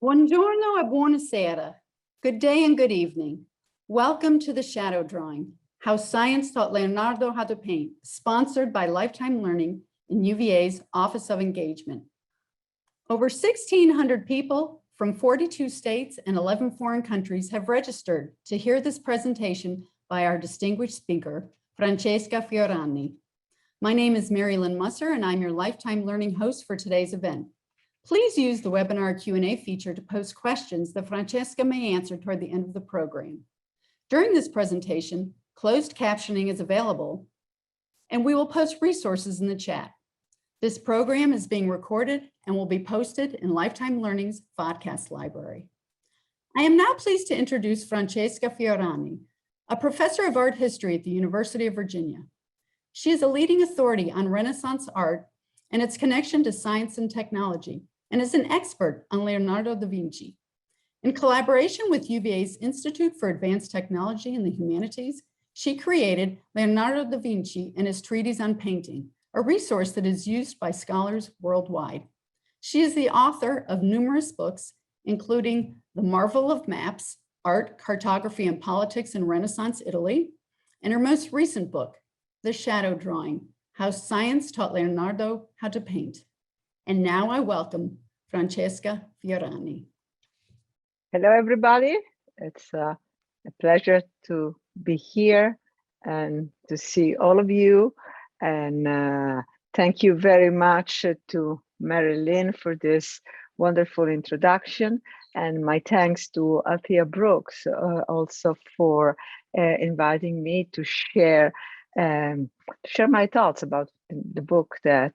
Buongiorno e buonasera. Good day and good evening. Welcome to the Shadow Drawing, How Science Taught Leonardo How to Paint, sponsored by Lifetime Learning in UVA's Office of Engagement. Over 1,600 people from 42 states and 11 foreign countries have registered to hear this presentation by our distinguished speaker, Francesca Fiorani. My name is Mary Lynn Musser, and I'm your Lifetime Learning host for today's event. Please use the webinar Q&A feature to post questions that Francesca may answer toward the end of the program. During this presentation, closed captioning is available, and we will post resources in the chat. This program is being recorded and will be posted in Lifetime Learning's podcast library. I am now pleased to introduce Francesca Fiorani, a professor of art history at the University of Virginia. She is a leading authority on Renaissance art and its connection to science and technology, and is an expert on Leonardo da Vinci. In collaboration with UVA's Institute for Advanced Technology and the Humanities, she created Leonardo da Vinci and his treatise on painting, a resource that is used by scholars worldwide. She is the author of numerous books, including The Marvel of Maps, Art, Cartography, and Politics in Renaissance Italy, and her most recent book, The Shadow Drawing, How Science Taught Leonardo How to Paint. And now I welcome Francesca Fiorani. Hello, everybody. It's a pleasure to be here and to see all of you. And thank you very much to Mary Lynn for this wonderful introduction. And my thanks to Althea Brooks also for inviting me to share my thoughts about the book that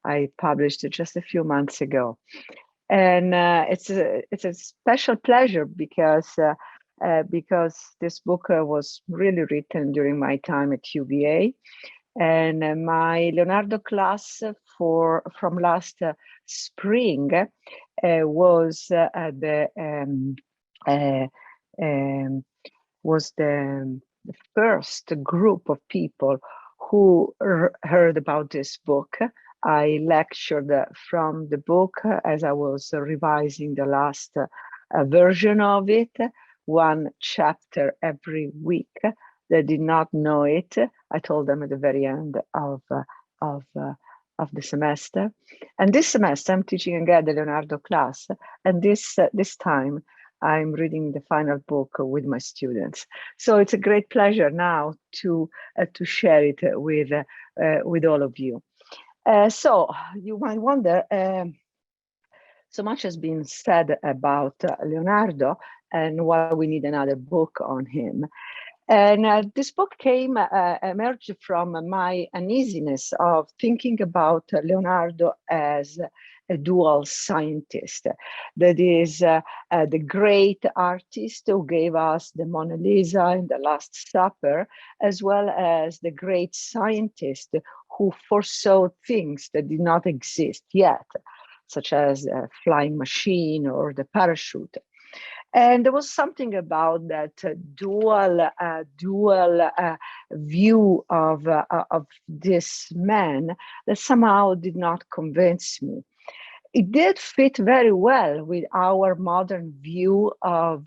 I published just a few months ago. And it's a special pleasure because this book was really written during my time at UVA, and my Leonardo class from last spring was the first group of people who heard about this book. I lectured from the book as I was revising the last version of it, one chapter every week. They did not know it. I told them at the very end of the semester. And this semester, I'm teaching again the Leonardo class. And this time, I'm reading the final book with my students. So it's a great pleasure now to share it with all of you. So you might wonder, so much has been said about Leonardo and why we need another book on him. And this book emerged from my uneasiness of thinking about Leonardo as a dual scientist. That is the great artist who gave us the Mona Lisa and the Last Supper, as well as the great scientist who foresaw things that did not exist yet, such as a flying machine or the parachute. And there was something about that dual view of this man that somehow did not convince me. It did fit very well with our modern view of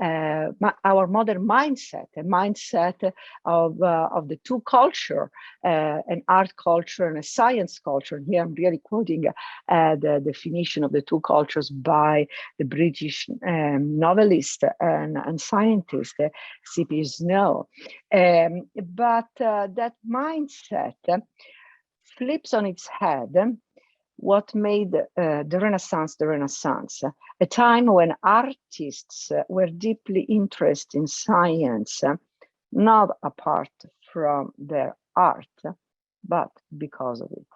our modern mindset, a mindset of the two culture, an art culture and a science culture. And here I'm really quoting the definition of the two cultures by the British novelist and scientist C.P. Snow. But that mindset flips on its head what made the Renaissance, a time when artists were deeply interested in science, not apart from their art, but because of it.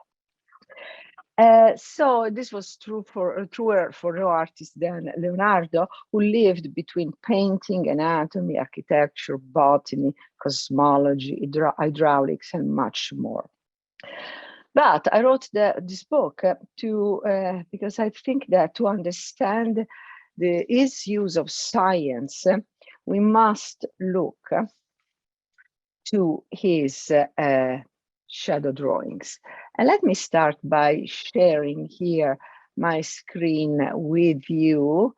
So this was truer for no artist than Leonardo, who lived between painting, anatomy, architecture, botany, cosmology, hydraulics, and much more. But I wrote this book because I think that to understand his use of science, we must look to his shadow drawings. And let me start by sharing here my screen with you.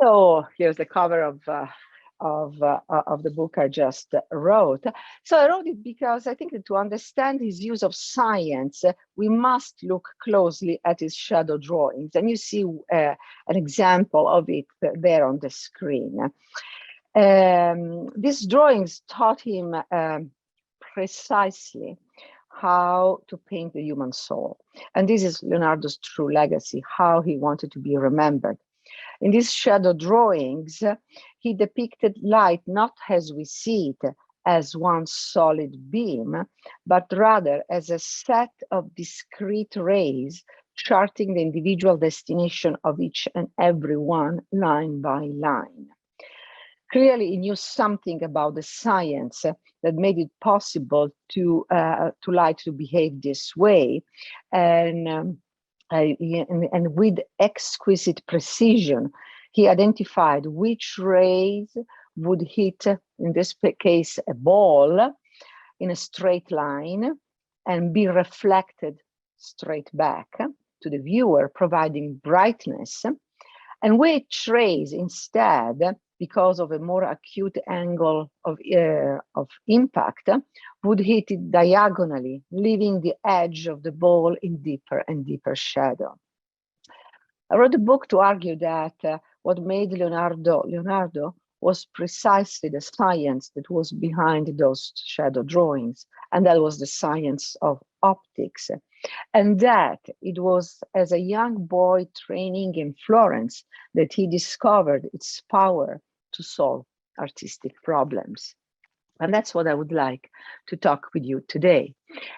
So here's the cover of the book I just wrote. So I wrote it because I think that to understand his use of science, we must look closely at his shadow drawings. And you see an example of it there on the screen. These drawings taught him precisely how to paint the human soul. And this is Leonardo's true legacy, how he wanted to be remembered. In these shadow drawings, he depicted light not as we see it, as one solid beam, but rather as a set of discrete rays charting the individual destination of each and every one line by line. Clearly, he knew something about the science that made it possible to light to behave this way, and with exquisite precision, he identified which rays would hit, in this case, a ball in a straight line and be reflected straight back to the viewer, providing brightness, and which rays instead, because of a more acute angle of impact, would hit it diagonally, leaving the edge of the ball in deeper and deeper shadow. I wrote a book to argue that what made Leonardo was precisely the science that was behind those shadow drawings, and that was the science of optics. And that it was as a young boy training in Florence that he discovered its power to solve artistic problems. And that's what I would like to talk with you today.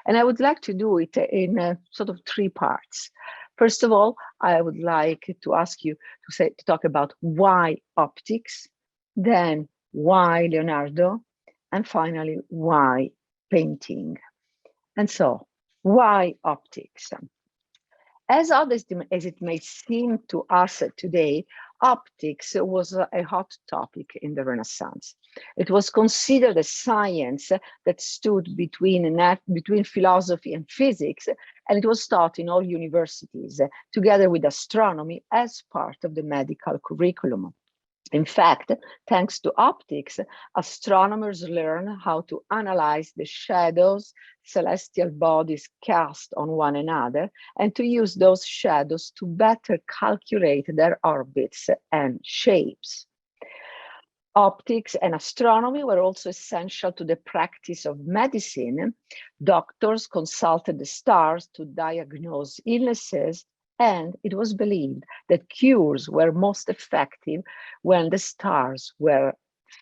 And I would like to do it in sort of three parts. First of all, I would like to ask you to talk about why optics, then why Leonardo, and finally, why painting. And so, why optics? As odd as it may seem to us today, optics was a hot topic in the Renaissance. It was considered a science that stood between philosophy and physics, and it was taught in all universities, together with astronomy as part of the medical curriculum. In fact, thanks to optics, astronomers learn how to analyze the shadows celestial bodies cast on one another, and to use those shadows to better calculate their orbits and shapes. Optics and astronomy were also essential to the practice of medicine. Doctors consulted the stars to diagnose illnesses, and it was believed that cures were most effective when the stars were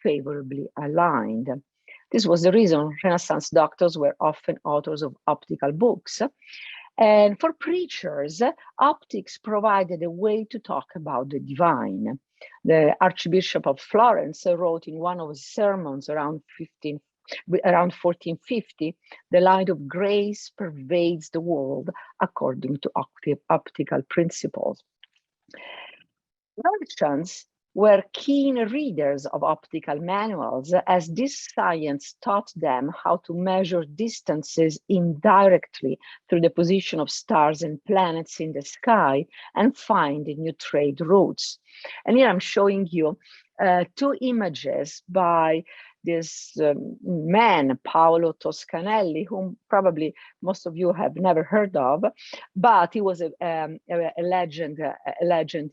favorably aligned. This was the reason Renaissance doctors were often authors of optical books. And for preachers, optics provided a way to talk about the divine. The Archbishop of Florence wrote in one of his sermons around 1450, "The light of grace pervades the world according to optical principles." Merchants were keen readers of optical manuals, as this science taught them how to measure distances indirectly through the position of stars and planets in the sky and find new trade routes. And here I'm showing you two images by this man, Paolo Toscanelli, whom probably most of you have never heard of, but he was a legend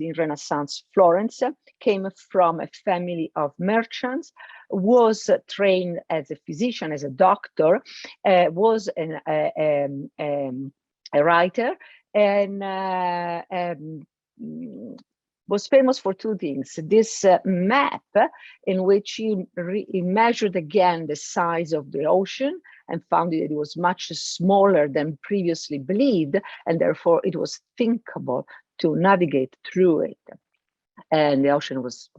in Renaissance Florence, came from a family of merchants, was trained as a physician, as a doctor, was a writer, and was famous for two things. This map in which he measured again the size of the ocean and found that it was much smaller than previously believed, and therefore it was thinkable to navigate through it. And the ocean was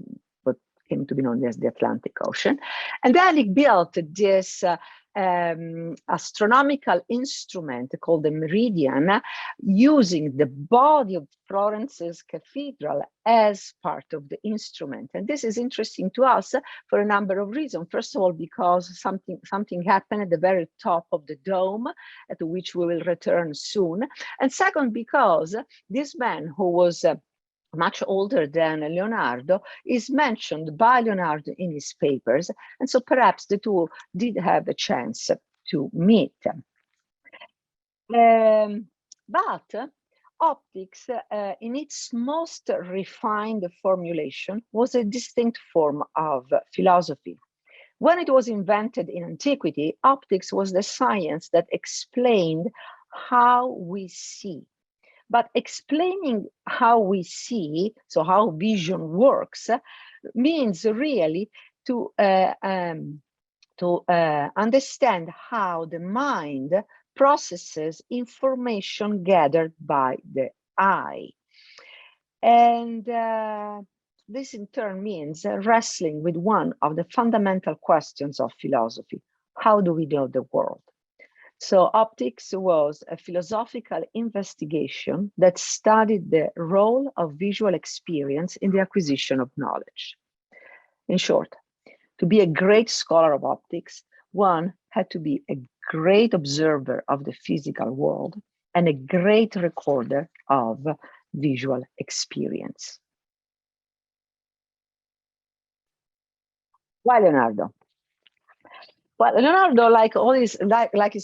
what came to be known as the Atlantic Ocean. And then he built this astronomical instrument called the meridian, using the body of Florence's cathedral as part of the instrument. And this is interesting to us for a number of reasons. First of all, because something happened at the very top of the dome, to which we will return soon. And second, because this man, who was much older than Leonardo, is mentioned by Leonardo in his papers. And so perhaps the two did have a chance to meet. But optics, in its most refined formulation, was a distinct form of philosophy. When it was invented in antiquity, optics was the science that explained how we see. But explaining how we see, so how vision works, means really to understand how the mind processes information gathered by the eye. And this in turn means wrestling with one of the fundamental questions of philosophy. How do we know the world? So optics was a philosophical investigation that studied the role of visual experience in the acquisition of knowledge. In short, to be a great scholar of optics, one had to be a great observer of the physical world and a great recorder of visual experience. Why Leonardo? Well, Leonardo, like all his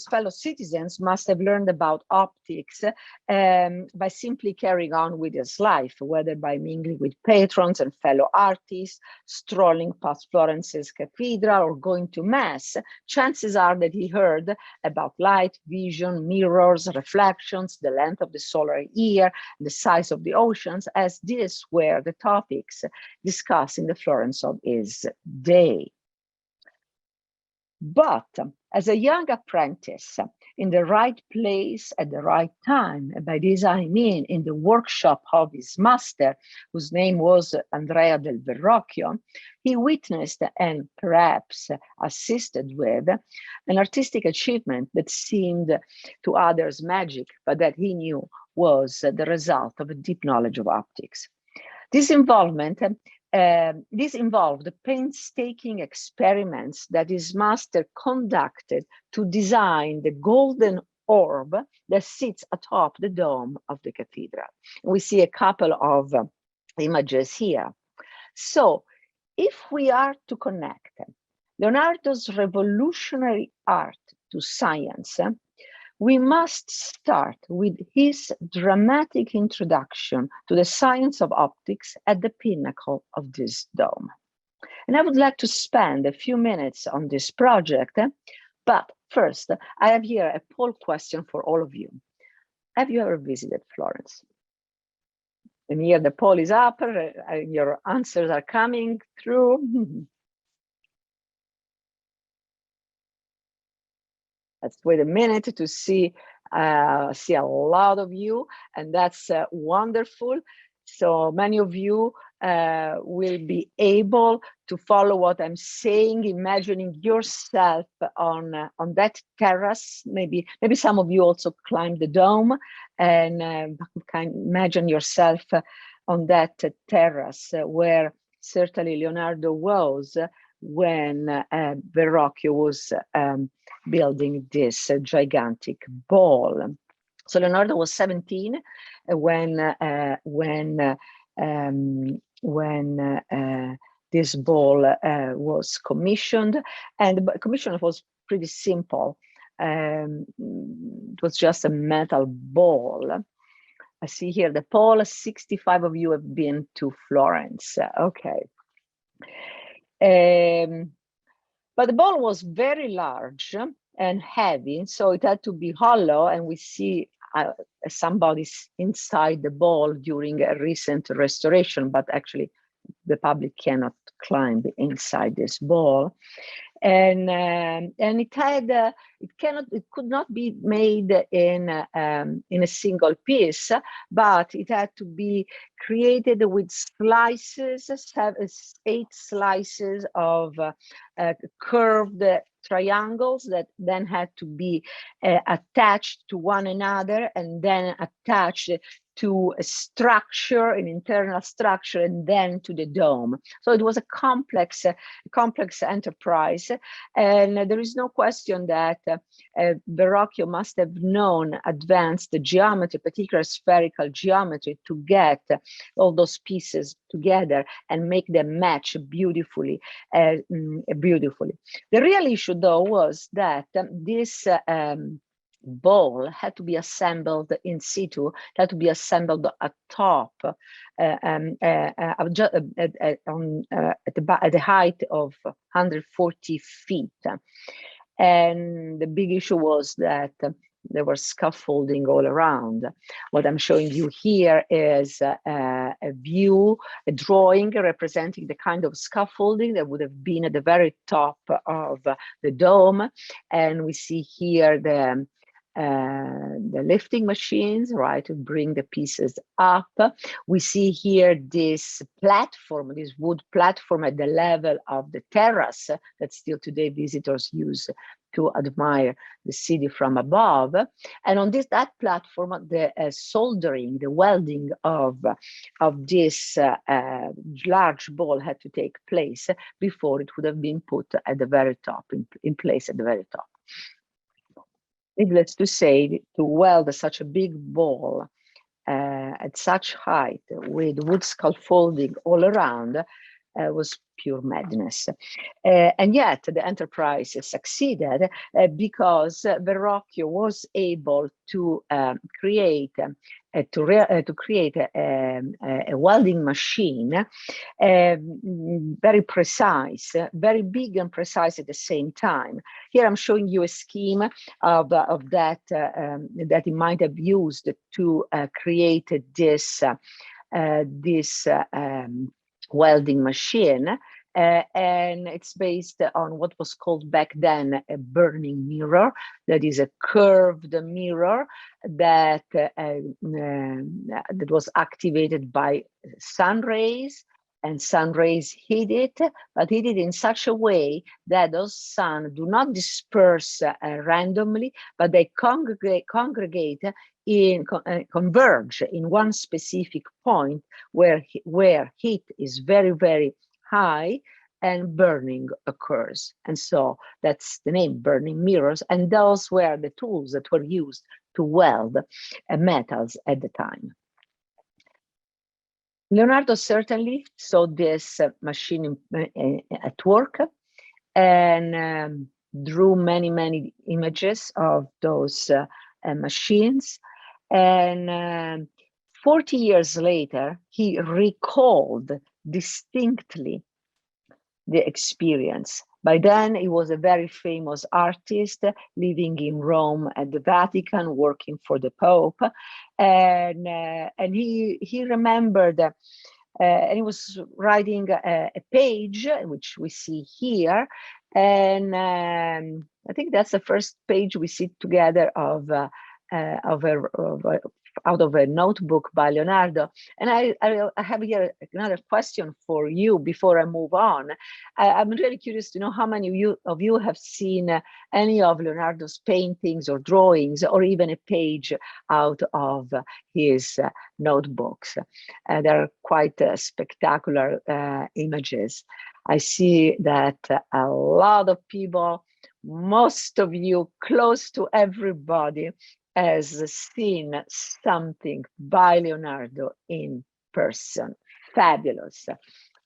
fellow citizens, must have learned about optics by simply carrying on with his life, whether by mingling with patrons and fellow artists, strolling past Florence's cathedral, or going to mass. Chances are that he heard about light, vision, mirrors, reflections, the length of the solar year, the size of the oceans, as these were the topics discussed in the Florence of his day. But as a young apprentice, in the right place at the right time, and by this I mean in the workshop of his master, whose name was Andrea del Verrocchio, he witnessed and perhaps assisted with an artistic achievement that seemed to others magic, but that he knew was the result of a deep knowledge of optics. This involved painstaking experiments that his master conducted to design the golden orb that sits atop the dome of the cathedral. We see a couple of images here. So if we are to connect Leonardo's revolutionary art to science, we must start with his dramatic introduction to the science of optics at the pinnacle of this dome. And I would like to spend a few minutes on this project, but first, I have here a poll question for all of you. Have you ever visited Florence? And here the poll is up, your answers are coming through. Let's wait a minute to see a lot of you, and that's wonderful. So many of you will be able to follow what I'm saying, imagining yourself on that terrace. Maybe some of you also climbed the dome, and can imagine yourself on that terrace where certainly Leonardo was when Verrocchio was building this gigantic ball. So Leonardo was 17 when this ball was commissioned, and the commission was pretty simple. It was just a metal ball. I see here the poll, 65 of you have been to Florence. Okay. But the ball was very large and heavy, so it had to be hollow, and we see somebody inside the ball during a recent restoration, but actually the public cannot climb inside this ball. And it could not be made in a single piece, but it had to be created with slices, 8 slices of curved triangles that then had to be attached to one another and then attached to a structure, an internal structure, and then to the dome. So it was a complex enterprise. And there is no question that Verrocchio must have known advanced geometry, particularly spherical geometry, to get all those pieces together and make them match beautifully. The real issue, though, was that this ball had to be assembled in situ, had to be assembled atop at the height of 140 feet. And the big issue was that there was scaffolding all around. What I'm showing you here is a view, a drawing representing the kind of scaffolding that would have been at the very top of the dome. And we see here the lifting machines, right, to bring the pieces up. We see here this platform, this wood platform at the level of the terrace that still today visitors use to admire the city from above. And on that platform, the soldering, the welding of this large ball had to take place before it would have been put at the very top, in place at the very top. Needless to say, to weld such a big ball at such height with wood scaffolding all around was pure madness. And yet the enterprise succeeded because Verrocchio was able to create a welding machine, very precise, very big and precise at the same time. Here I'm showing you a scheme of that that he might have used to create this welding machine. And it's based on what was called back then a burning mirror, that is a curved mirror that that was activated by sun rays, and sun rays hit it, but hit it in such a way that those sun do not disperse randomly, but they congregate converge in one specific point where heat is very, very high and burning occurs. And so that's the name, burning mirrors. And those were the tools that were used to weld metals at the time. Leonardo certainly saw this machine at work and drew many, many images of those machines. And 40 years later, he recalled distinctly the experience. By then, he was a very famous artist living in Rome at the Vatican, working for the Pope. And he remembered, and he was writing a page, which we see here. And I think that's the first page we see together out of a notebook by Leonardo. And I have here another question for you before I move on. I'm really curious to know how many of you have seen any of Leonardo's paintings or drawings, or even a page out of his notebooks. They're quite spectacular images. I see that a lot of people, most of you, close to everybody, has seen something by Leonardo in person. Fabulous,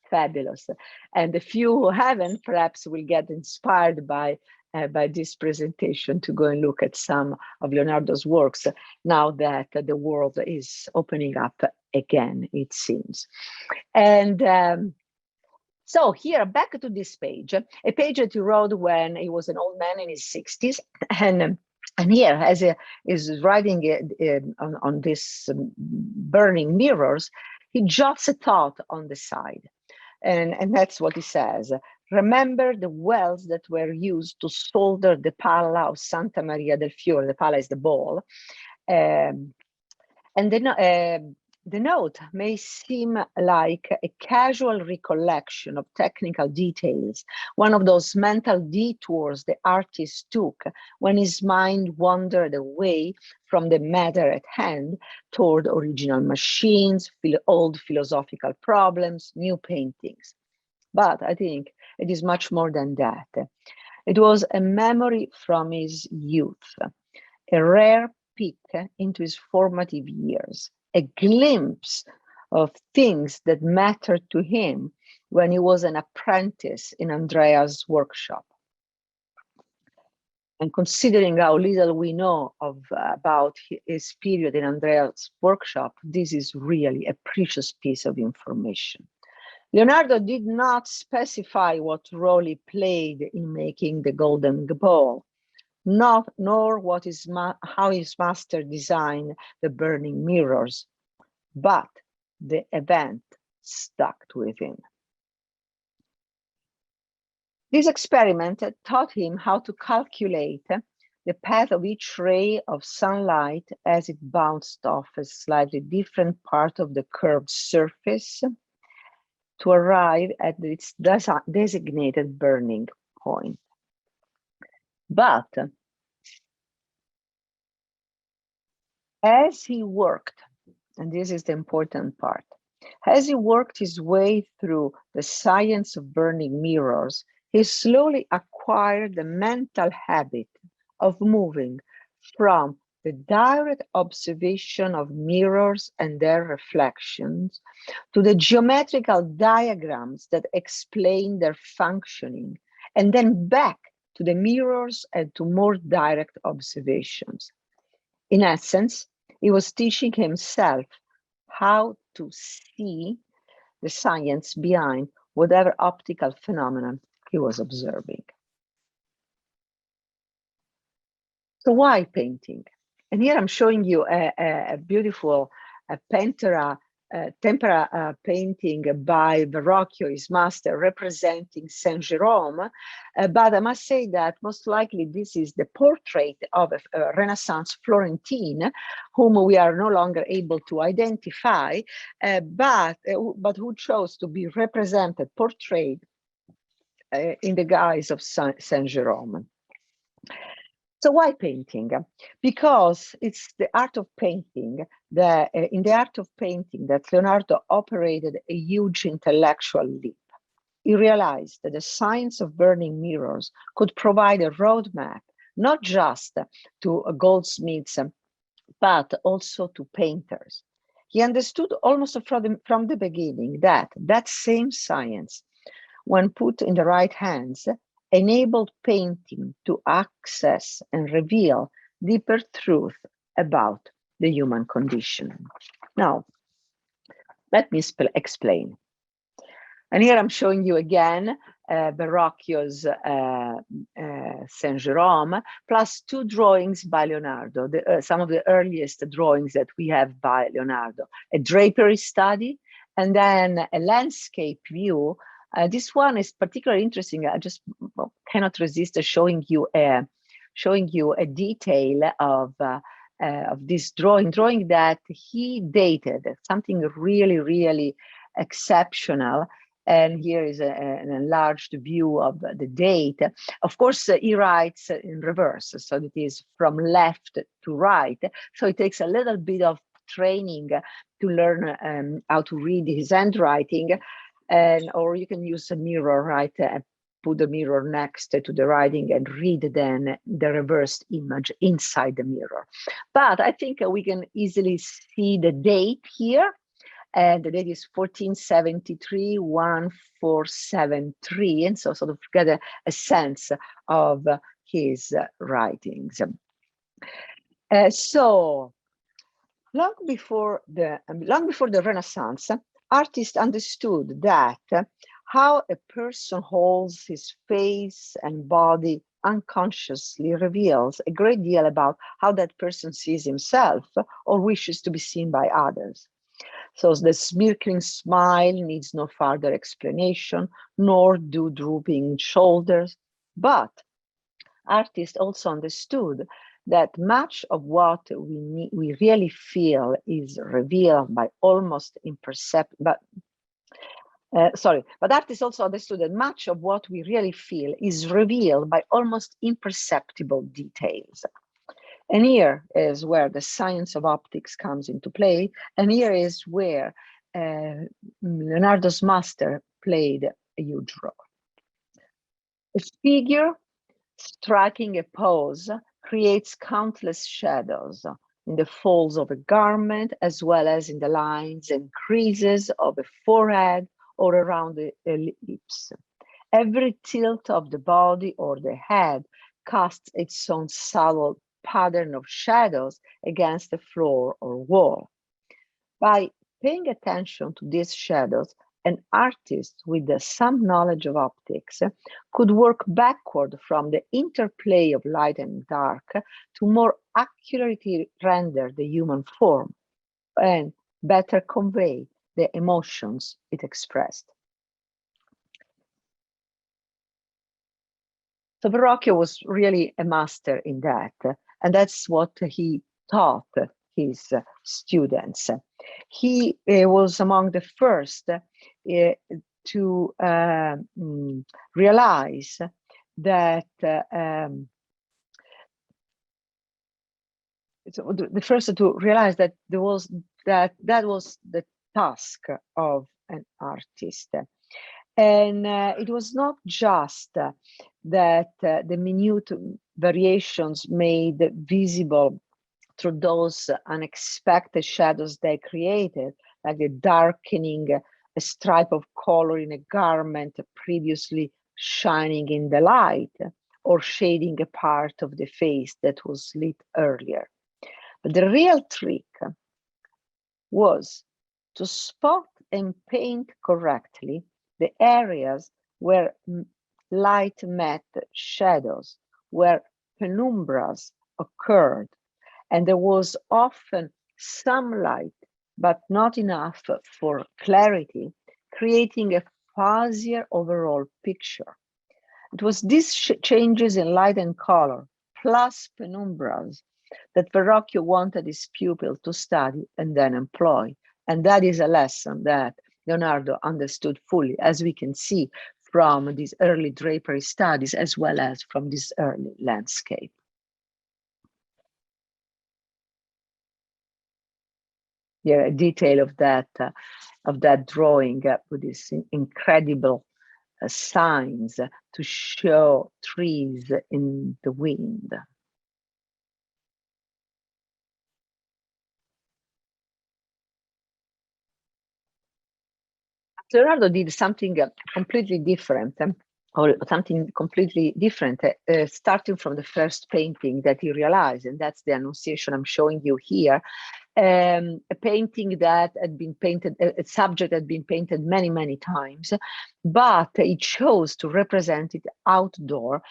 fabulous. And the few who haven't, perhaps will get inspired by this presentation to go and look at some of Leonardo's works now that the world is opening up again, it seems. And so here, back to this page, a page that he wrote when he was an old man in his 60s. And here, as he is writing on this burning mirrors, he jots a thought on the side. And that's what he says. Remember the wells that were used to solder the palla of Santa Maria del Fiore. The palla is the ball. And then The note may seem like a casual recollection of technical details, one of those mental detours the artist took when his mind wandered away from the matter at hand toward original machines, old philosophical problems, new paintings. But I think it is much more than that. It was a memory from his youth, a rare peek into his formative years, a glimpse of things that mattered to him when he was an apprentice in Andrea's workshop. And considering how little we know about his period in Andrea's workshop, this is really a precious piece of information. Leonardo did not specify what role he played in making the golden ball, nor how his master designed the burning mirrors, but the event stuck with him. This experiment taught him how to calculate the path of each ray of sunlight as it bounced off a slightly different part of the curved surface to arrive at its designated burning point. But as he worked, and this is the important part, as he worked his way through the science of burning mirrors, he slowly acquired the mental habit of moving from the direct observation of mirrors and their reflections to the geometrical diagrams that explain their functioning, and then back to the mirrors and to more direct observations. In essence, he was teaching himself how to see the science behind whatever optical phenomenon he was observing. So why painting? And here I'm showing you a beautiful tempera painting by Verrocchio, his master, representing Saint Jerome. But I must say that most likely this is the portrait of a Renaissance Florentine, whom we are no longer able to identify, but who chose to be represented, portrayed in the guise of Saint Jerome. So why painting? Because it's the art of painting, in the art of painting that Leonardo operated a huge intellectual leap. He realized that the science of burning mirrors could provide a roadmap, not just to goldsmiths, but also to painters. He understood almost from the beginning that same science, when put in the right hands, enabled painting to access and reveal deeper truth about the human condition. Now, let me explain. And here I'm showing you again Verrocchio's Saint Jerome, plus two drawings by Leonardo, some of the earliest drawings that we have by Leonardo, a drapery study, and then a landscape view. This one is particularly interesting. I just cannot resist showing you a detail of this drawing that he dated, something really, really exceptional. And here is an enlarged view of the date. Of course, he writes in reverse, so it is from left to right. So it takes a little bit of training to learn how to read his handwriting. Or you can use a mirror, right? Put the mirror next to the writing and read then the reversed image inside the mirror. But I think we can easily see the date here. And the date is 1473, 1473. And so sort of get a sense of his writings. So long before the Renaissance, artists understood that how a person holds his face and body unconsciously reveals a great deal about how that person sees himself or wishes to be seen by others. So the smirking smile needs no further explanation, nor do drooping shoulders. But artists also understood that much of what we really feel is revealed by almost imperceptible, but artists also understood that much of what we really feel is revealed by almost imperceptible details. And here is where the science of optics comes into play, and here is where Leonardo's master played a huge role. A figure striking a pose creates countless shadows in the folds of a garment, as well as in the lines and creases of a forehead or around the lips. Every tilt of the body or the head casts its own subtle pattern of shadows against the floor or wall. By paying attention to these shadows, an artist with some knowledge of optics could work backward from the interplay of light and dark to more accurately render the human form and better convey the emotions it expressed. So Verrocchio was really a master in that, and that's what he taught his students. He was among the first to realize that that was the task of an artist. And it was not just that the minute variations made visible through those unexpected shadows they created, like the darkening a stripe of color in a garment previously shining in the light, or shading a part of the face that was lit earlier. But the real trick was to spot and paint correctly the areas where light met shadows, where penumbras occurred, and there was often some light, but not enough for clarity, creating a fuzzier overall picture. It was these changes in light and color, plus penumbras, that Verrocchio wanted his pupil to study and then employ. And that is a lesson that Leonardo understood fully, as we can see from these early drapery studies, as well as from this early landscape. Here, a detail of that drawing with these incredible signs to show trees in the wind. Leonardo did something completely different, starting from the first painting that he realized, and that's the Annunciation I'm showing you here. A painting that had been painted, a subject had been painted many, many times, but he chose to represent it outdoor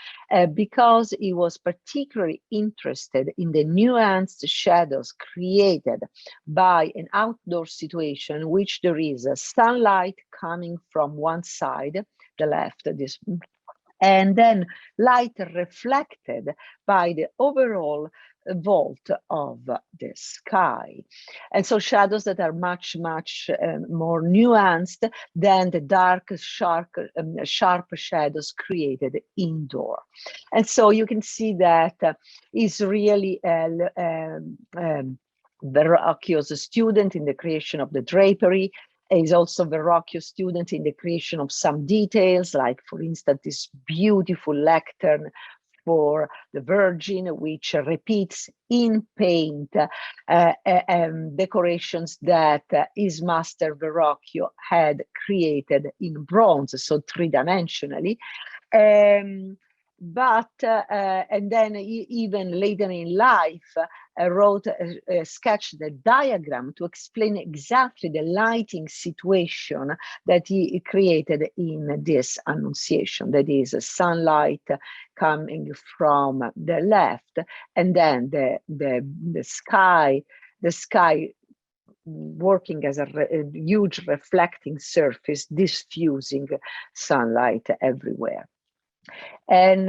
because he was particularly interested in the nuanced shadows created by an outdoor situation in which there is sunlight coming from one side, the left, and then light reflected by the overall vault of the sky. And so shadows that are much, much more nuanced than the dark, sharp shadows created indoor. And so you can see that is really Verrocchio's student in the creation of the drapery. Is also Verrocchio's student in the creation of some details, like, for instance, this beautiful lectern for the Virgin, which repeats in paint decorations that his master Verrocchio had created in bronze, so three-dimensionally. And then even later in life, wrote a sketch, the diagram, to explain exactly the lighting situation that he created in this Annunciation. That is sunlight coming from the left, and then the sky working as a huge reflecting surface, diffusing sunlight everywhere. And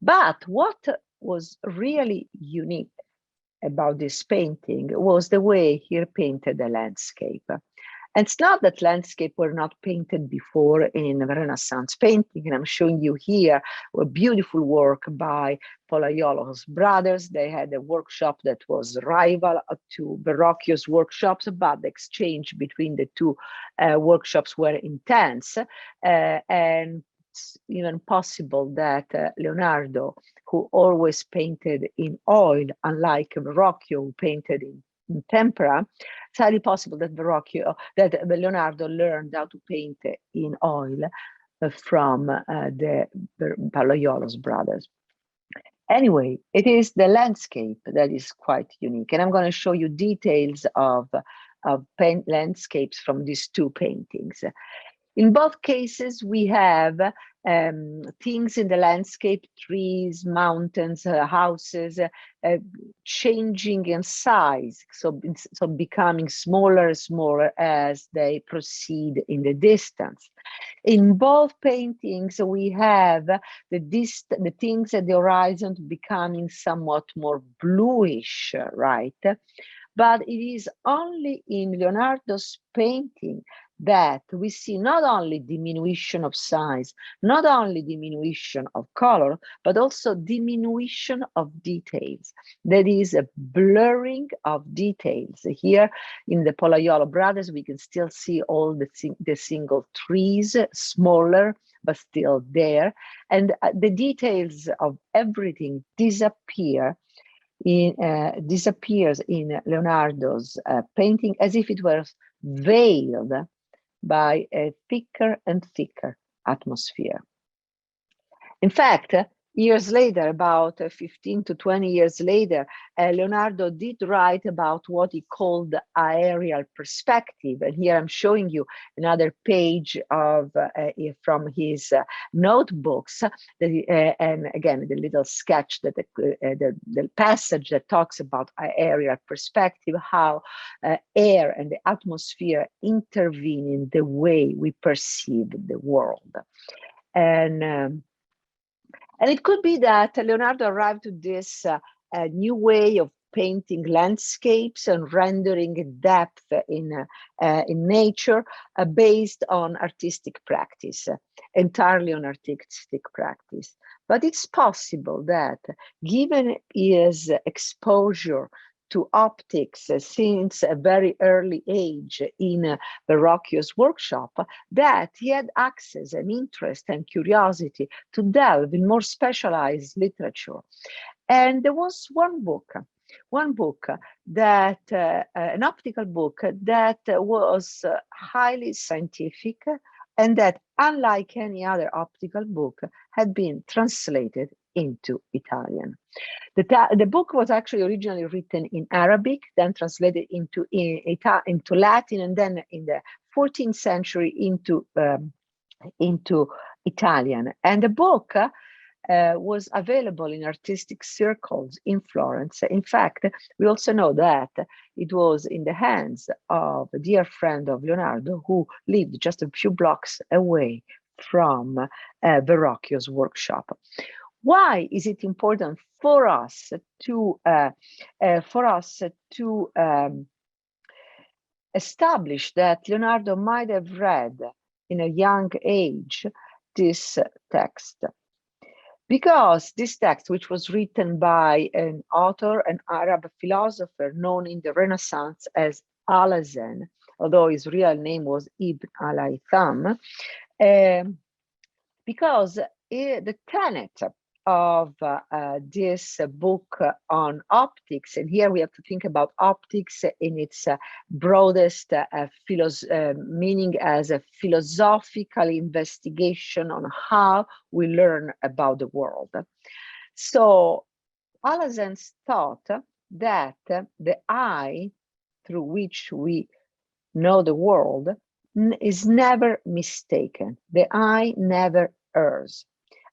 but what was really unique about this painting was the way he painted the landscape. And it's not that landscape were not painted before in Renaissance painting, and I'm showing you here a beautiful work by Pollaiolo's brothers. They had a workshop that was rival to Verrocchio's workshops, but the exchange between the two workshops were intense, and it's even possible that Leonardo, who always painted in oil, unlike Verrocchio, who painted in tempera, it's highly possible that Leonardo learned how to paint in oil from the Pollaiolo's brothers. Anyway, it is the landscape that is quite unique, and I'm going to show you details of landscapes from these two paintings. In both cases, we have things in the landscape, trees, mountains, houses, changing in size, so becoming smaller and smaller as they proceed in the distance. In both paintings, we have the things at the horizon becoming somewhat more bluish, right? But it is only in Leonardo's painting that we see not only diminution of size, not only diminution of color, but also diminution of details. There is a blurring of details. Here in the Pollaiolo brothers, we can still see all the single trees, smaller, but still there. And the details of everything disappears in Leonardo's painting as if it was veiled by a thicker and thicker atmosphere. In fact, years later, about 15 to 20 years later, Leonardo did write about what he called the aerial perspective. And here I'm showing you another page of from his notebooks. And again, the little sketch that the passage that talks about aerial perspective, how air and the atmosphere intervene in the way we perceive the world. And it could be that Leonardo arrived to this new way of painting landscapes and rendering depth in nature based on artistic practice, entirely on artistic practice. But it's possible that, given his exposure to optics since a very early age in Verrocchio's workshop, that he had access and interest and curiosity to delve in more specialized literature. And there was one book that, an optical book that was highly scientific and that, unlike any other optical book, had been translated into Italian. The book was actually originally written in Arabic, then translated into Latin, and then in the 14th century into Italian. And the book was available in artistic circles in Florence. In fact, we also know that it was in the hands of a dear friend of Leonardo who lived just a few blocks away from Verrocchio's workshop. Why is it important for us to establish that Leonardo might have read in a young age this text? Because this text, which was written by an author, an Arab philosopher known in the Renaissance as Alhazen, although his real name was Ibn al-Haytham, because the tenet of this book on optics, and here we have to think about optics in its broadest meaning as a philosophical investigation on how we learn about the world. So Alhazen thought that the eye through which we know the world is never mistaken. The eye never errs.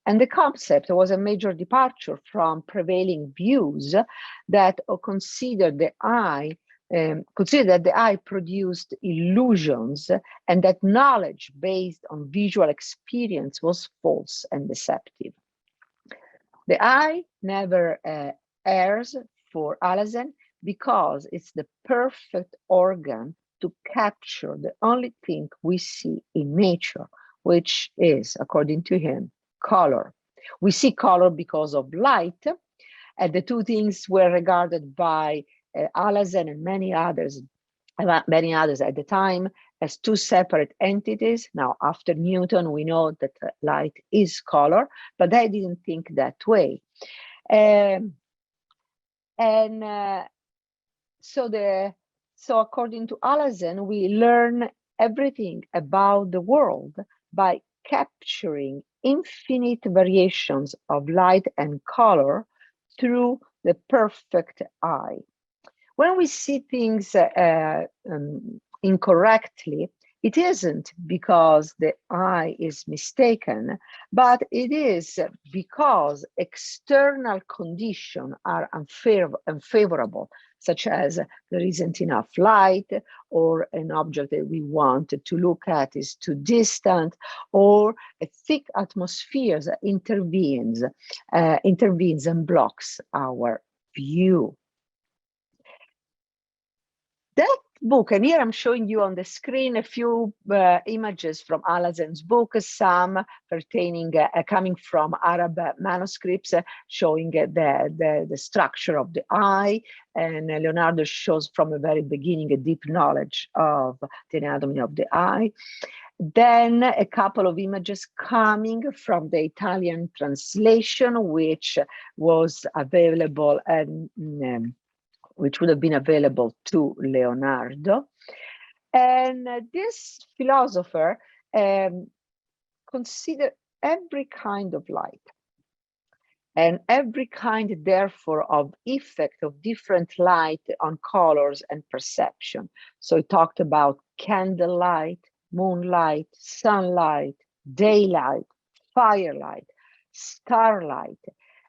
And the concept was a major departure from prevailing views that considered that the eye produced illusions and that knowledge based on visual experience was false and deceptive. The eye never errs for Alhazen because it's the perfect organ to capture the only thing we see in nature, which is, according to him, color. We see color because of light, and the two things were regarded by Alhazen and many others at the time as two separate entities. Now, after Newton, we know that light is color, but they didn't think that way. So according to Alhazen, we learn everything about the world by capturing infinite variations of light and color through the perfect eye. When we see things incorrectly, it isn't because the eye is mistaken, but it is because external conditions are unfavorable, such as there isn't enough light, or an object that we want to look at is too distant, or a thick atmosphere intervenes and blocks our view. That book, and here I'm showing you on the screen a few images from Alhazen's book, some pertaining, coming from Arab manuscripts, showing the structure of the eye. And Leonardo shows from the very beginning a deep knowledge of the anatomy of the eye. Then a couple of images coming from the Italian translation, which was available and which would have been available to Leonardo. And this philosopher considered every kind of light and every kind, therefore, of effect of different light on colors and perception. So he talked about candlelight, moonlight, sunlight, daylight, firelight, starlight,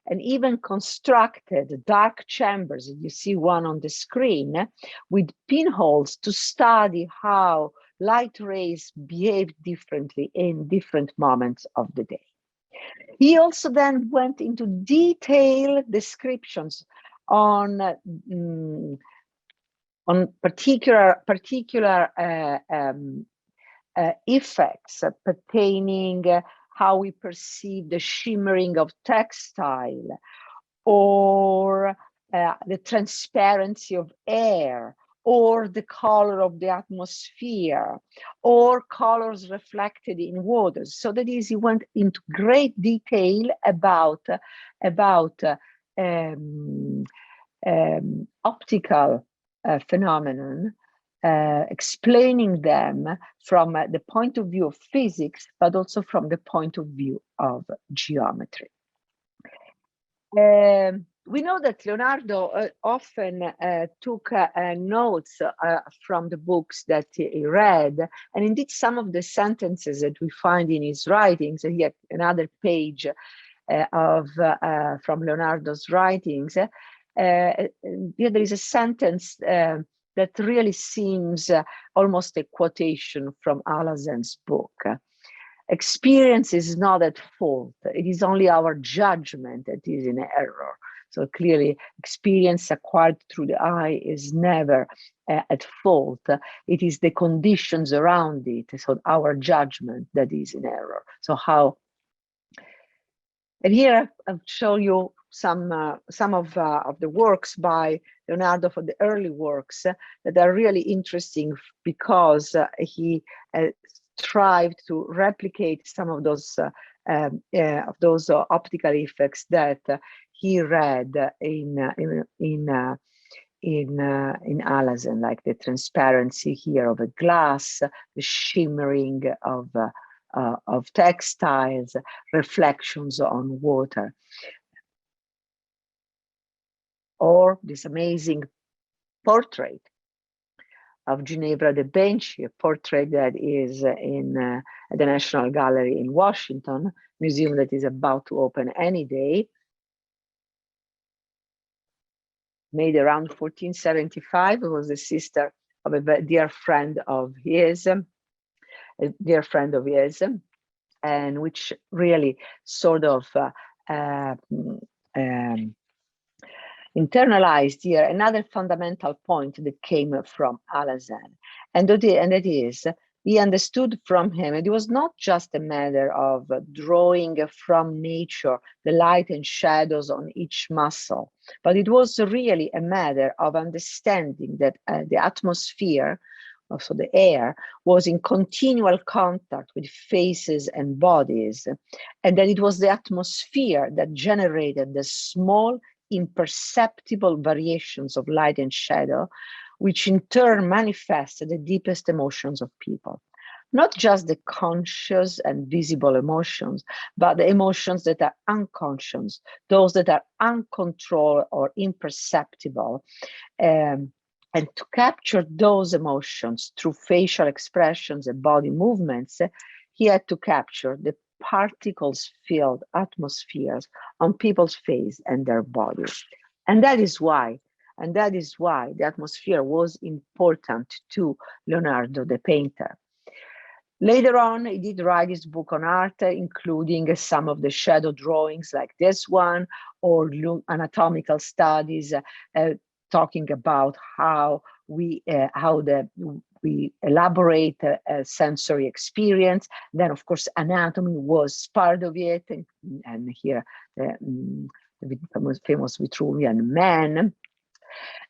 and even constructed dark chambers. You see one on the screen with pinholes to study how light rays behave differently in different moments of the day. He also then went into detailed descriptions on particular effects pertaining how we perceive the shimmering of textile, or the transparency of air, or the color of the atmosphere, or colors reflected in waters. So that is, he went into great detail about optical phenomenon, explaining them from the point of view of physics, but also from the point of view of geometry. We know that Leonardo often took notes from the books that he read, and indeed some of the sentences that we find in his writings, and here another page from Leonardo's writings, here there is a sentence that really seems almost a quotation from Alhazen's book. Experience is not at fault. It is only our judgment that is in error. So clearly, experience acquired through the eye is never at fault. It is the conditions around it, so our judgment, that is in error. So how? And here I'll show you some of the works by Leonardo, for the early works that are really interesting, because he tried to replicate some of those optical effects that he read in Alhazen, like the transparency here of a glass, the shimmering of textiles, reflections on water, or this amazing portrait of Ginevra da Vinci, a portrait that is in the National Gallery in Washington, museum that is about to open any day. Made around 1475, it was the sister of a dear friend of his, and which really sort of internalized here another fundamental point that came from Alhazen, and that is, he understood from him, and it was not just a matter of drawing from nature the light and shadows on each muscle, but it was really a matter of understanding that the atmosphere, also the air, was in continual contact with faces and bodies, and that it was the atmosphere that generated the small, imperceptible variations of light and shadow, which in turn manifested the deepest emotions of people. Not just the conscious and visible emotions, but the emotions that are unconscious, those that are uncontrolled or imperceptible. And to capture those emotions through facial expressions and body movements, he had to capture the particles-filled atmospheres on people's face and their bodies. And that is why the atmosphere was important to Leonardo the painter. Later on, he did write his book on art, including some of the shadow drawings like this one, or anatomical studies, talking about how we elaborate a sensory experience. Then, of course, anatomy was part of it, and here the famous Vitruvian Man.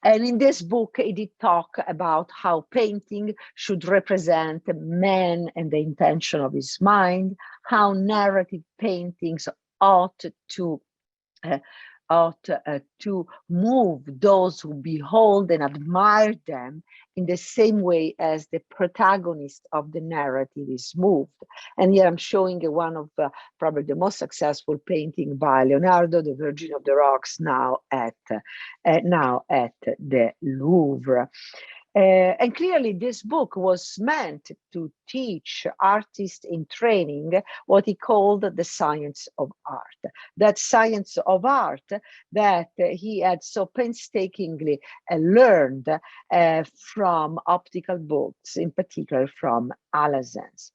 And in this book, he did talk about how painting should represent man and the intention of his mind, how narrative paintings ought to move those who behold and admire them in the same way as the protagonist of the narrative is moved. And here I'm showing one of probably the most successful painting by Leonardo, the Virgin of the Rocks, now at the Louvre. And clearly this book was meant to teach artists in training what he called the science of art. That science of art that he had so painstakingly learned from optical books, in particular from Alhazen's.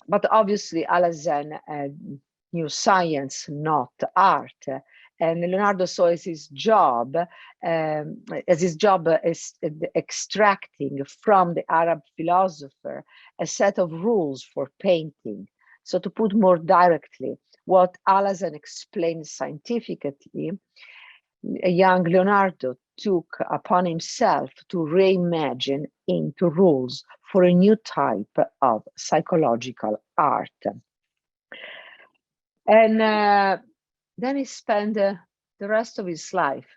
But obviously Alhazen knew science, not art. And Leonardo saw as his job is extracting from the Arab philosopher a set of rules for painting. So to put more directly, what Alhazen explained scientifically, a young Leonardo took upon himself to reimagine into rules for a new type of psychological art. And then he spent the rest of his life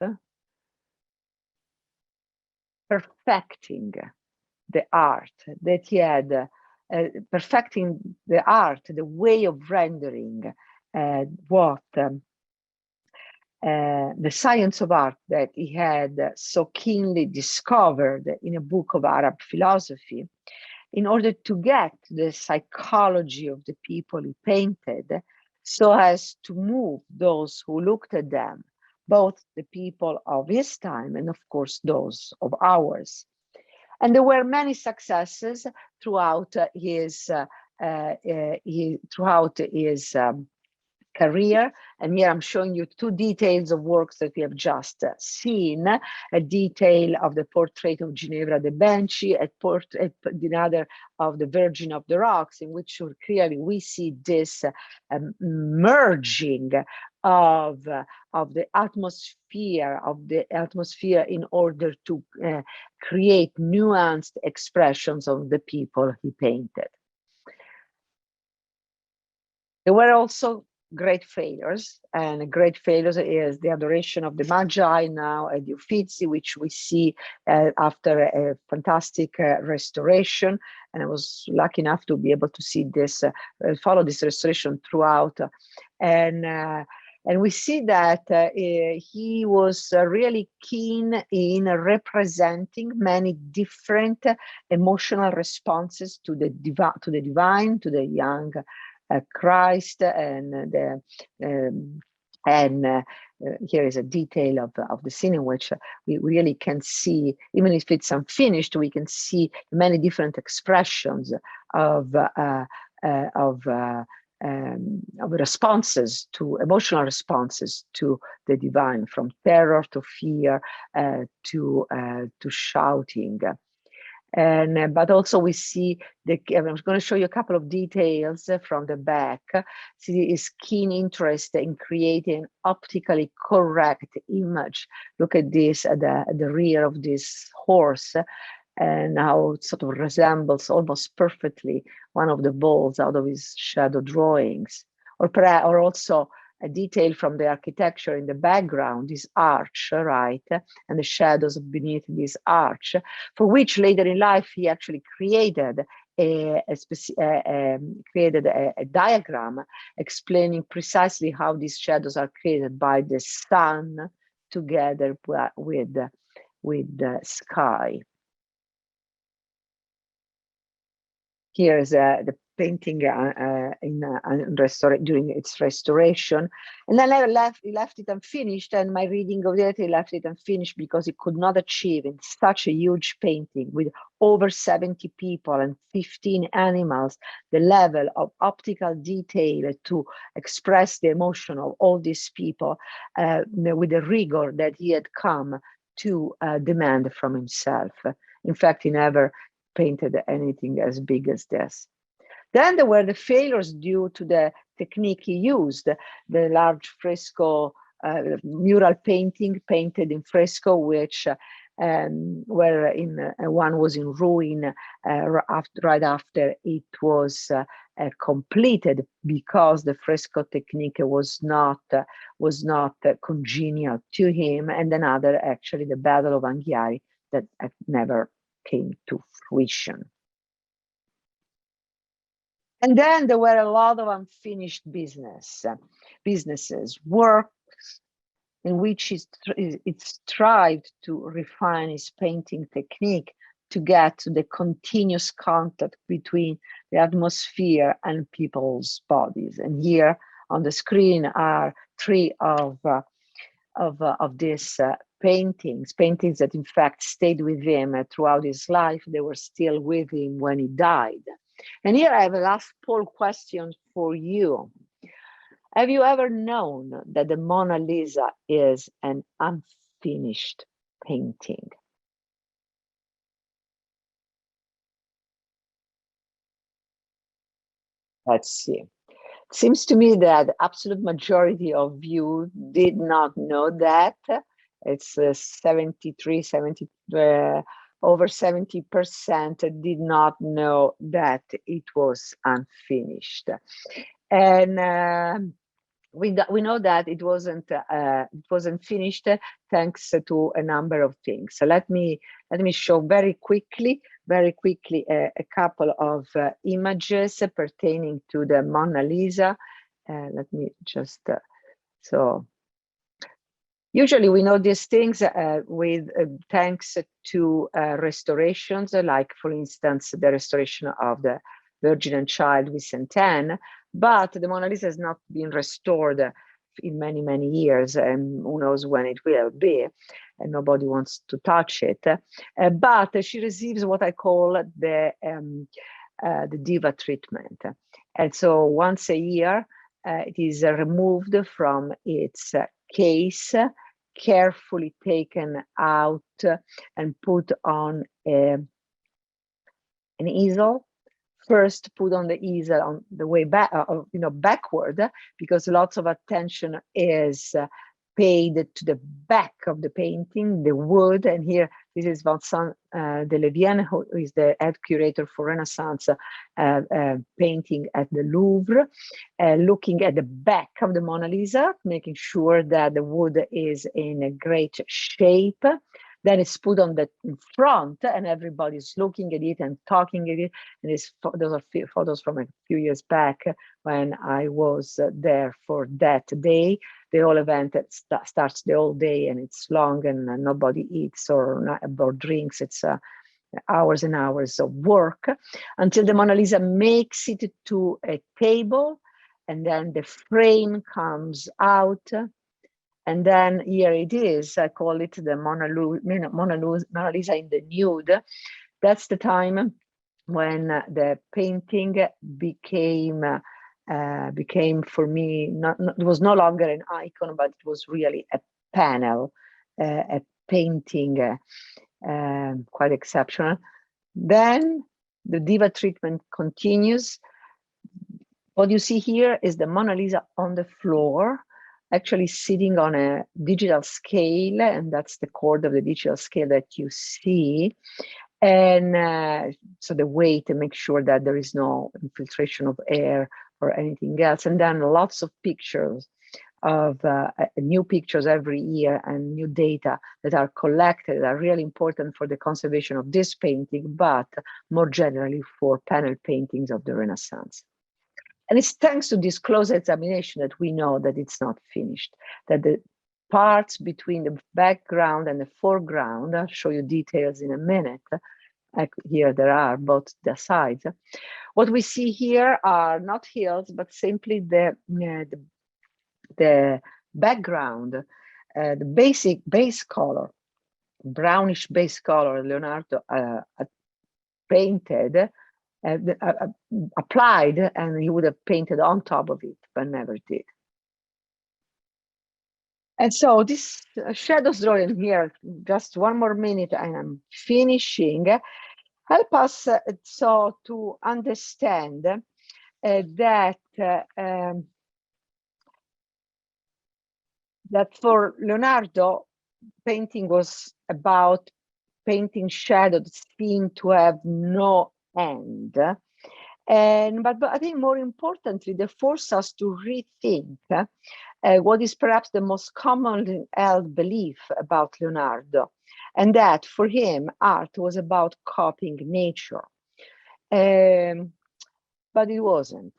perfecting the art that he had, perfecting the art, the way of rendering what the science of art that he had so keenly discovered in a book of Arab philosophy, in order to get the psychology of the people he painted, so as to move those who looked at them, both the people of his time and, of course, those of ours. And there were many successes throughout his career. And here I'm showing you two details of works that we have just seen: a detail of the portrait of Ginevra de' Benci, another of the Virgin of the Rocks, in which clearly we see this merging of the atmosphere in order to create nuanced expressions of the people he painted. There were also great failures, and great failures is the Adoration of the Magi now at the Uffizi, which we see after a fantastic restoration. And I was lucky enough to be able to see this, follow this restoration throughout. And we see that he was really keen in representing many different emotional responses to the divine, to the young Christ, and here is a detail of the scene in which we really can see, even if it's unfinished, we can see many different expressions of responses, to emotional responses to the divine, from terror to fear to shouting. And but also we see I'm going to show you a couple of details from the back. See his keen interest in creating optically correct image. Look at this at the rear of this horse, and how it sort of resembles almost perfectly one of the balls out of his shadow drawings, or also a detail from the architecture in the background, this arch, right, and the shadows beneath this arch, for which later in life he actually created a diagram explaining precisely how these shadows are created by the sun together with the sky. Here's the painting during its restoration, and then I left it unfinished. And my reading of it, I left it unfinished because it could not achieve in such a huge painting with over 70 people and 15 animals the level of optical detail to express the emotion of all these people with the rigor that he had come to demand from himself. In fact, he never painted anything as big as this. Then there were the failures due to the technique he used, the large fresco mural painting painted in fresco, which where one was in ruin right after it was completed, because the fresco technique was not congenial to him, and another, actually, the Battle of Anghiari, that never came to fruition. And then there were a lot of unfinished businesses, works in which it strived to refine his painting technique to get to the continuous contact between the atmosphere and people's bodies. And here on the screen are three of these paintings that in fact stayed with him throughout his life. They were still with him when he died. And here I have a last poll question for you. Have you ever known that the Mona Lisa is an unfinished painting? Let's see. It seems to me that the absolute majority of you did not know that. It's over 70% did not know that it was unfinished. And we know that it wasn't finished thanks to a number of things. So let me show very quickly a couple of images pertaining to the Mona Lisa. Let me just so. Usually we know these things with thanks to restorations, like, for instance, the restoration of the Virgin and Child with Saint Anne, but the Mona Lisa has not been restored in many, many years, and who knows when it will be, and nobody wants to touch it. But she receives what I call the diva treatment. And so once a year, it is removed from its case, carefully taken out and put on an easel. First, put on the easel on the way back, backward, because lots of attention is paid to the back of the painting, the wood. And here, this is Vincent de Levienne, who is the head curator for Renaissance painting at the Louvre, looking at the back of the Mona Lisa, making sure that the wood is in a great shape. Then it's put on the front, and everybody's looking at it and talking at it. And those are photos from a few years back when I was there for that day. The whole event starts the whole day, and it's long, and nobody eats or drinks. It's hours and hours of work until the Mona Lisa makes it to a table, and then the frame comes out. And then here it is. I call it the Mona Lisa in the nude. That's the time when the painting became for me, it was no longer an icon, but it was really a panel, a painting, quite exceptional. Then the diva treatment continues. What you see here is the Mona Lisa on the floor, actually sitting on a digital scale, and that's the cord of the digital scale that you see. And so the way to make sure that there is no infiltration of air or anything else. And then lots of pictures of new pictures every year and new data that are collected that are really important for the conservation of this painting, but more generally for panel paintings of the Renaissance. And it's thanks to this close examination that we know that it's not finished, that the parts between the background and the foreground, I'll show you details in a minute. Here there are both the sides. What we see here are not hills, but simply the background, the basic base color, brownish base color Leonardo painted, applied, and he would have painted on top of it, but never did. And so this shadows drawing here, just one more minute and I'm finishing, help us so to understand that for Leonardo, painting was about painting shadows that seem to have no end. But I think more importantly, they force us to rethink what is perhaps the most commonly held belief about Leonardo, and that for him, art was about copying nature. But it wasn't.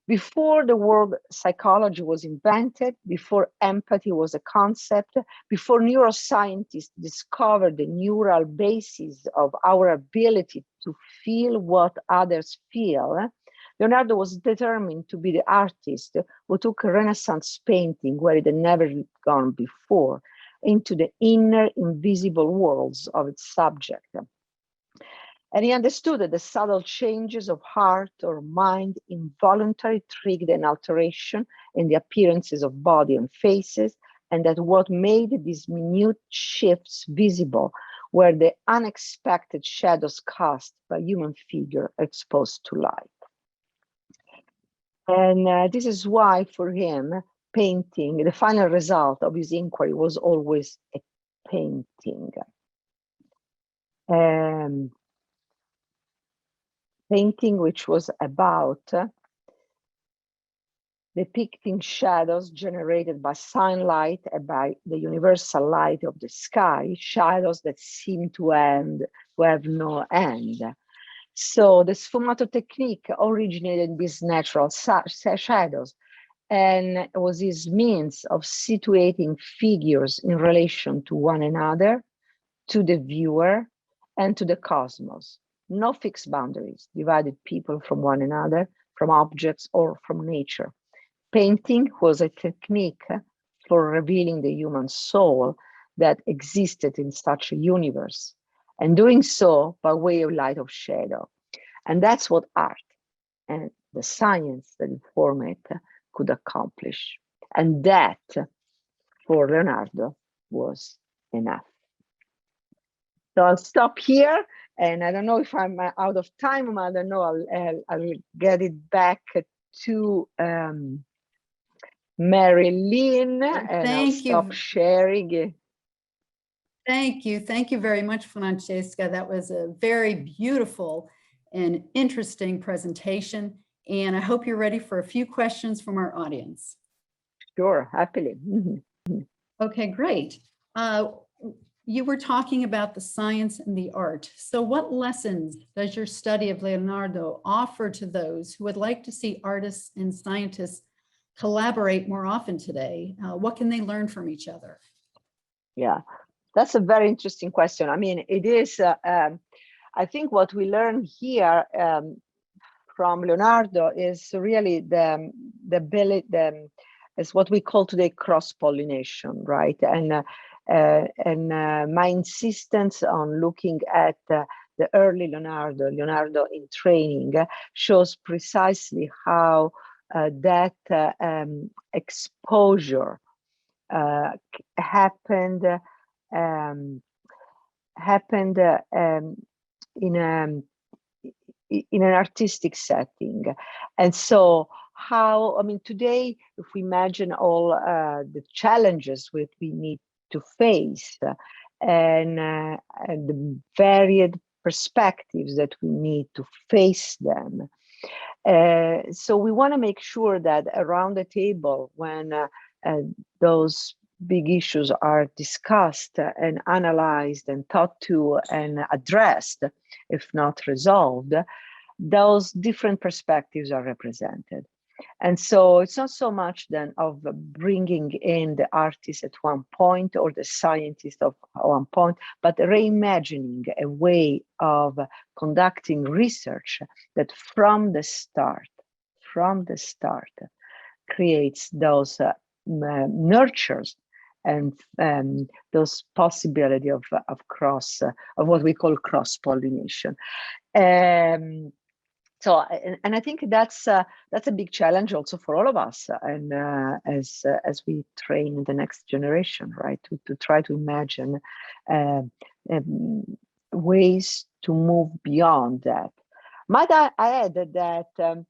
Before the word psychology was invented, before empathy was a concept, before neuroscientists discovered the neural basis of our ability to feel what others feel, Leonardo was determined to be the artist who took Renaissance painting, where it had never gone before, into the inner invisible worlds of its subject. And he understood that the subtle changes of heart or mind involuntarily triggered an alteration in the appearances of body and faces, and that what made these minute shifts visible were the unexpected shadows cast by human figure exposed to light. And this is why, for him, painting, the final result of his inquiry was always a painting. Painting which was about depicting shadows generated by sunlight and by the universal light of the sky, shadows that seem to have no end. So the sfumato technique originated in these natural shadows, and was his means of situating figures in relation to one another, to the viewer, and to the cosmos. No fixed boundaries divided people from one another, from objects, or from nature. Painting was a technique for revealing the human soul that existed in such a universe, and doing so by way of light of shadow. And that's what art and the science that informed it could accomplish. And that, for Leonardo, was enough. So I'll stop here, and I don't know if I'm out of time, I don't know, I'll get it back to Marilyn, and I'll stop sharing. Thank you. Thank you very much, Francesca. That was a very beautiful and interesting presentation. And I hope you're ready for a few questions from our audience. Sure, happily. Okay, great. You were talking about the science and the art. So what lessons does your study of Leonardo offer to those who would like to see artists and scientists collaborate more often today? What can they learn from each other? Yeah, that's a very interesting question. I mean, it is, I think what we learn here from Leonardo is really the ability, is what we call today cross-pollination, right? And my insistence on looking at the early Leonardo in training, shows precisely how that exposure happened in an artistic setting. And so how, I mean, today, if we imagine all the challenges we need to face and the varied perspectives that we need to face them. So we want to make sure that around the table, when those big issues are discussed and analyzed and thought to and addressed, if not resolved, those different perspectives are represented. And so it's not so much then of bringing in the artist at one point or the scientist at one point, but reimagining a way of conducting research that from the start, creates those nurtures and those possibility of what we call cross-pollination. So, and I think that's a big challenge also for all of us, and as we train the next generation, right, to try to imagine ways to move beyond that. Might I add that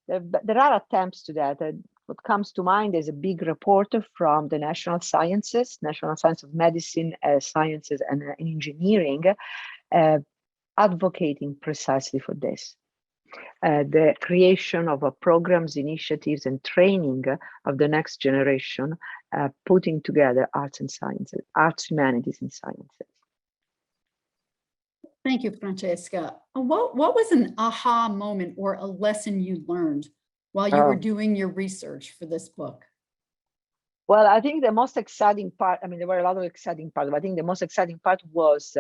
there are attempts to that. What comes to mind is a big report from the National Science of Medicine, Sciences, and Engineering, advocating precisely for this. The creation of programs, initiatives, and training of the next generation, putting together arts and sciences, arts, humanities, and sciences. Thank you, Francesca. What was an aha moment or a lesson you learned while you were doing your research for this book? Well, I think the most exciting part, I mean, there were a lot of exciting parts, but I think the most exciting part was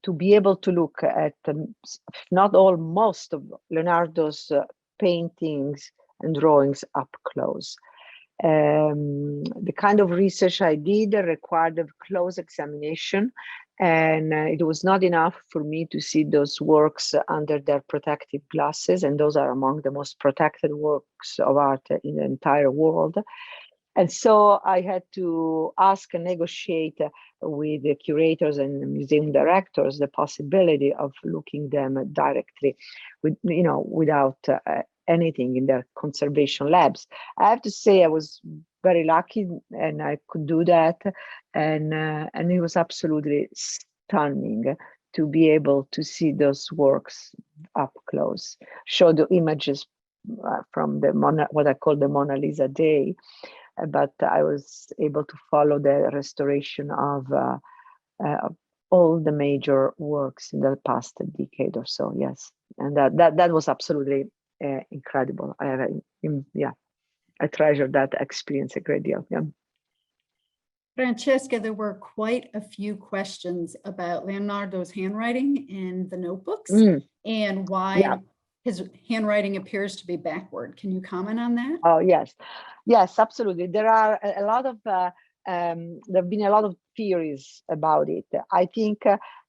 to be able to look at, if not all, most of Leonardo's paintings and drawings up close. The kind of research I did required a close examination, and it was not enough for me to see those works under their protective glasses, and those are among the most protected works of art in the entire world. And so I had to ask and negotiate with the curators and museum directors the possibility of looking them directly, without anything in their conservation labs. I have to say I was very lucky and I could do that, and it was absolutely stunning to be able to see those works up close, show the images from the what I call the Mona Lisa Day. But I was able to follow the restoration of all the major works in the past decade or so. Yes, and that was absolutely incredible. I treasure that experience a great deal. Yeah. Francesca, there were quite a few questions about Leonardo's handwriting in the notebooks and why his handwriting appears to be backward. Can you comment on that? Oh, yes, absolutely. There are a lot of, there have been a lot of theories about it. I think,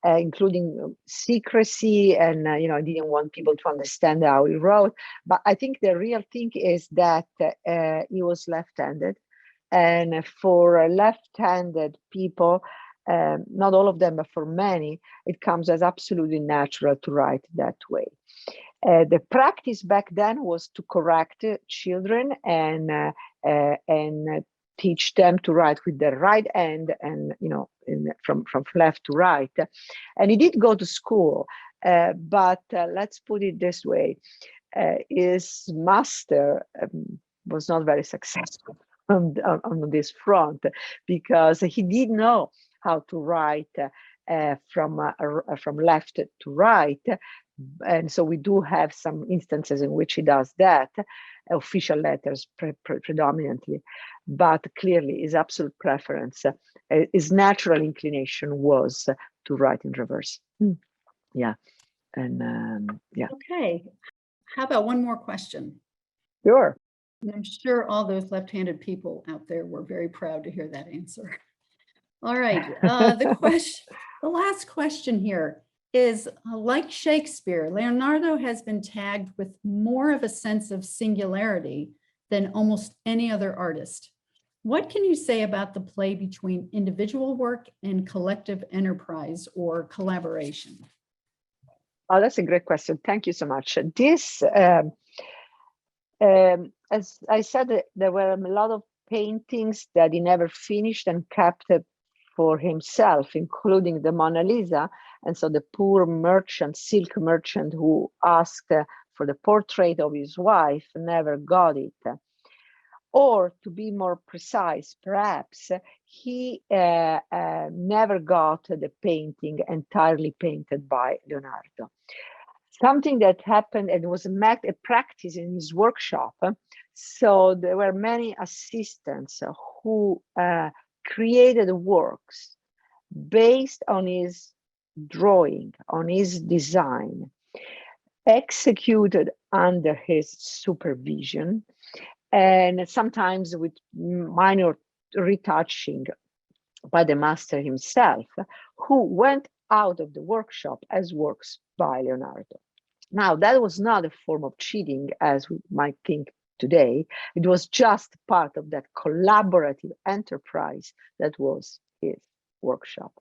including secrecy, and I didn't want people to understand how he wrote. But I think the real thing is that he was left-handed, and for left-handed people, not all of them, but for many, it comes as absolutely natural to write that way. The practice back then was to correct children and teach them to write with the right hand, and from left to right. And he did go to school, but let's put it this way: his master was not very successful on this front, because he did know how to write from left to right. And so we do have some instances in which he does that, official letters predominantly, but clearly his absolute preference, his natural inclination was to write in reverse. Yeah, and yeah. Okay, how about one more question? Sure. And I'm sure all those left-handed people out there were very proud to hear that answer. All right, the last question here. is like Shakespeare, Leonardo has been tagged with more of a sense of singularity than almost any other artist. What can you say about the play between individual work and collective enterprise or collaboration? Oh, that's a great question. Thank you so much. This, as I said, there were a lot of paintings that he never finished and kept for himself, including the Mona Lisa. And so the poor merchant, silk merchant, who asked for the portrait of his wife never got it. Or to be more precise, perhaps, he never got the painting entirely painted by Leonardo. Something that happened and was a practice in his workshop. So there were many assistants who created works based on his drawing, on his design, executed under his supervision, and sometimes with minor retouching by the master himself, who went out of the workshop as works by Leonardo. Now, that was not a form of cheating, as we might think today. It was just part of that collaborative enterprise that was his workshop.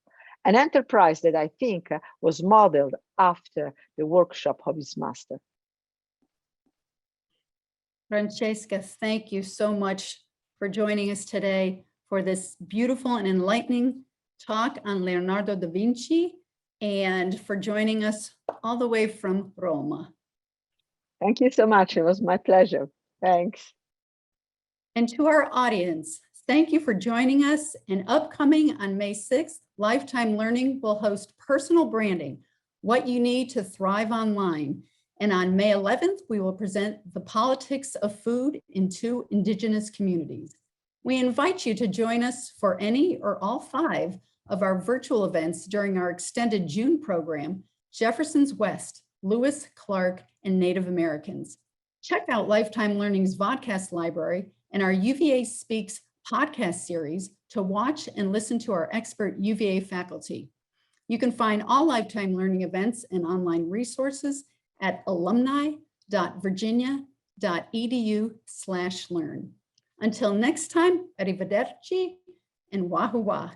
An enterprise that I think was modeled after the workshop of his master. Francesca, thank you so much for joining us today for this beautiful and enlightening talk on Leonardo da Vinci, and for joining us all the way from Roma. Thank you so much. It was my pleasure. Thanks. And to our audience, thank you for joining us. And upcoming on May 6th, Lifetime Learning will host Personal Branding, What You Need to Thrive Online. And on May 11th, we will present The Politics of Food in 2 Indigenous Communities. We invite you to join us for any or all 5 of our virtual events during our extended June program, Jefferson's West, Lewis, Clark, and Native Americans. Check out Lifetime Learning's vodcast library and our UVA Speaks podcast series to watch and listen to our expert UVA faculty. You can find all Lifetime Learning events and online resources at alumni.virginia.edu/learn. Until next time, arrivederci and wahoo wah.